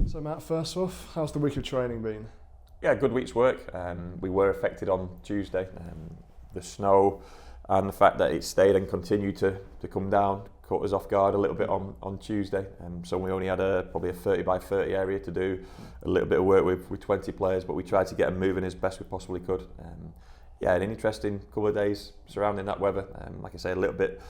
So Matt, first off, how's the week of training been? Yeah, good week's work. We were affected on Tuesday. The snow and the fact that it stayed and continued to come down caught us off guard a little bit on Tuesday. So we only had probably a 30 by 30 area to do a little bit of work with 20 players, but we tried to get them moving as best we possibly could. Yeah, an interesting couple of days surrounding that weather. Like I say, a little bit,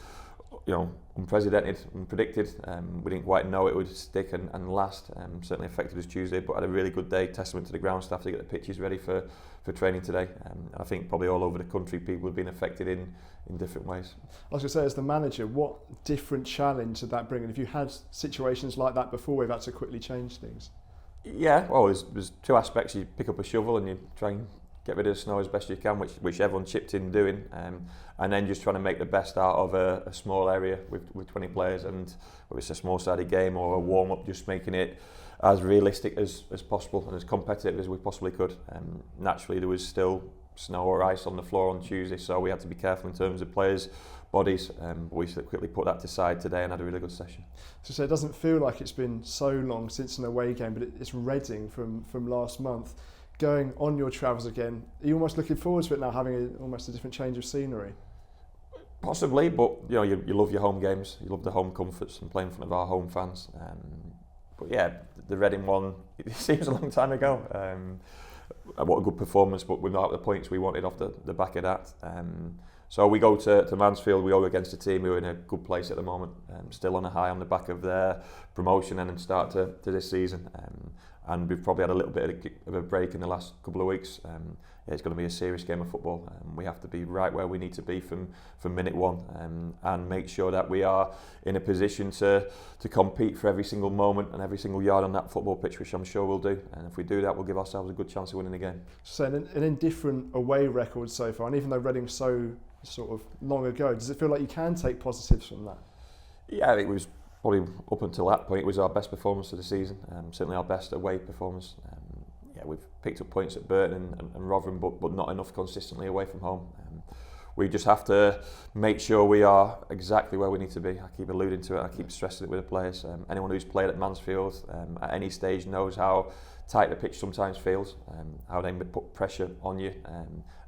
unprecedented, unpredicted. We didn't quite know it would stick and last. Certainly affected us Tuesday, but had a really good day. Testament to the ground staff to get the pitches ready for training today. And I think probably all over the country people have been affected in different ways. I was going to say, as the manager, what different challenge did that bring? And if you had situations like that before, we've had to quickly change things. Yeah, well, there's two aspects. You pick up a shovel and you try and get rid of the snow as best you can, which everyone chipped in doing, and then just trying to make the best out of a small area with 20 players, and whether it's a small-sided game or a warm-up, just making it as realistic as possible and as competitive as we possibly could. Naturally, there was still snow or ice on the floor on Tuesday, so we had to be careful in terms of players' bodies, but we quickly put that to side today and had a really good session. So it doesn't feel like it's been so long since an away game, but it's Reading from last month. Going on your travels again, are you almost looking forward to it now, having almost a different change of scenery? Possibly, but you love your home games, you love the home comforts and playing in front of our home fans. But yeah, the Reading one, it seems a long time ago. What a good performance, but we're not at the points we wanted off the back of that. So we go to Mansfield, we go against a team who are in a good place at the moment, still on a high on the back of their promotion and start to this season. And we've probably had a little bit of a break in the last couple of weeks. It's going to be a serious game of football. We have to be right where we need to be from minute one, and make sure that we are in a position to compete for every single moment and every single yard on that football pitch, which I'm sure we'll do. And if we do that, we'll give ourselves a good chance of winning the game. So an indifferent away record so far, and even though Reading's so sort of long ago, does it feel like you can take positives from that? Yeah, it was probably up until that point, it was our best performance of the season. Certainly our best away performance. We've picked up points at Burton and Rotherham, but not enough consistently away from home. We just have to make sure we are exactly where we need to be. I keep alluding to it, I keep stressing it with the players. Anyone who's played at Mansfield at any stage knows how tight the pitch sometimes feels, how they put pressure on you,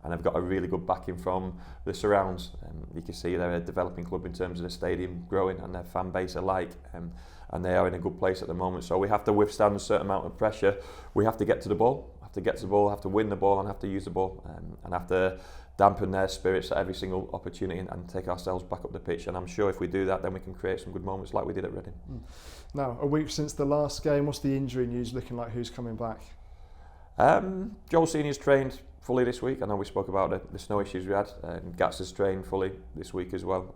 and they've got a really good backing from the surrounds. You can see they're a developing club in terms of the stadium growing and their fan base alike, and they are in a good place at the moment. So we have to withstand a certain amount of pressure. We have to get to the ball, have to win the ball, and have to use the ball, and have to dampen their spirits at every single opportunity and take ourselves back up the pitch. And I'm sure if we do that, then we can create some good moments like we did at Reading. Now, a week since the last game, what's the injury news looking like? Who's coming back? Joel Senior's trained fully this week. I know we spoke about the snow issues we had. Gats has trained fully this week as well.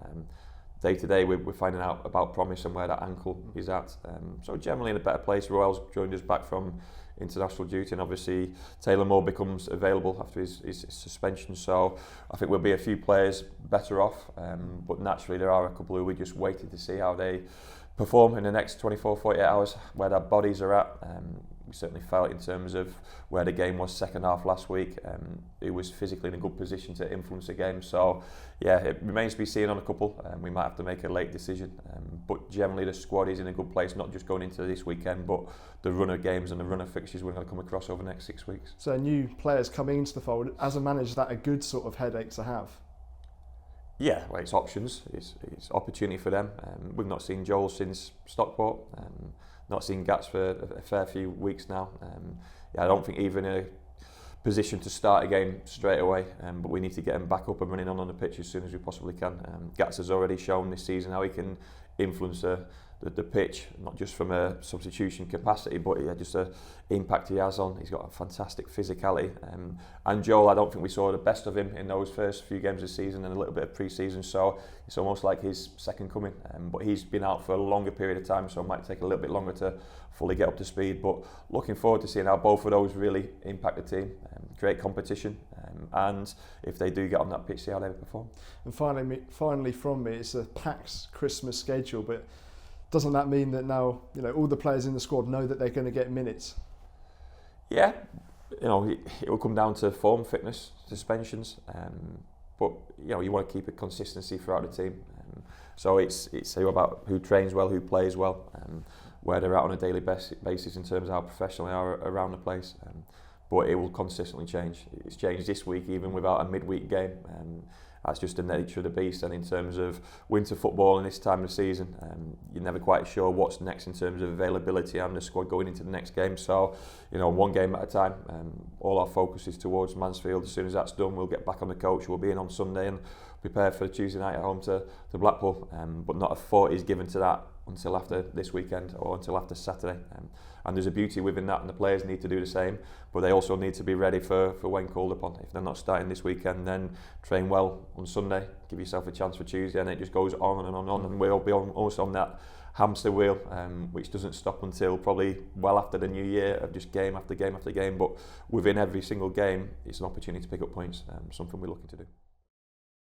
Day to day, we're finding out about Promise and where that ankle is at. So generally in a better place. Royal's joined us back from international duty, and obviously Taylor Moore becomes available after his suspension. So I think we'll be a few players better off. But naturally there are a couple who we just waited to see how they perform in the next 24, 48 hours, where their bodies are at. We certainly felt in terms of where the game was second half last week, it was physically in a good position to influence the game. So yeah, it remains to be seen on a couple. We might have to make a late decision, but generally the squad is in a good place, not just going into this weekend, but the run of games and the run of fixtures we're going to come across over the next 6 weeks. So new players coming into the fold, as a manager, is that a good sort of headache to have? Yeah, well, it's options, it's opportunity for them. We've not seen Joel since Stockport, not seen Gats for a fair few weeks now. I don't think even in a position to start a game straight away, but we need to get him back up and running on the pitch as soon as we possibly can. Gats has already shown this season how he can influence the pitch, not just from a substitution capacity, but just the impact he has on. He's got a fantastic physicality. And Joel, I don't think we saw the best of him in those first few games of the season and a little bit of pre-season, so it's almost like his second coming. But he's been out for a longer period of time, so it might take a little bit longer to fully get up to speed. But looking forward to seeing how both of those really impact the team, create competition, and if they do get on that pitch, see how they perform. And finally from me, it's a packed Christmas schedule, but doesn't that mean that now all the players in the squad know that they're going to get minutes? Yeah, it will come down to form, fitness, suspensions, but you want to keep a consistency throughout the team. So it's about who trains well, who plays well. where they're at on a daily basis in terms of how professional they are around the place. But it will consistently change. It's changed this week even without a midweek game. That's just the nature of the beast. And in terms of winter football in this time of the season, you're never quite sure what's next in terms of availability and the squad going into the next game. So, one game at a time. All our focus is towards Mansfield. As soon as that's done, we'll get back on the coach. We'll be in on Sunday and prepare for Tuesday night at home to Blackpool. But not a thought is given to that until after this weekend or until after Saturday. And there's a beauty within that, and the players need to do the same, but they also need to be ready for when called upon. If they're not starting this weekend, then train well on Sunday, give yourself a chance for Tuesday, and it just goes on and on, and we'll be almost on that hamster wheel, which doesn't stop until probably well after the new year of just game after game after game. But within every single game, it's an opportunity to pick up points, something we're looking to do.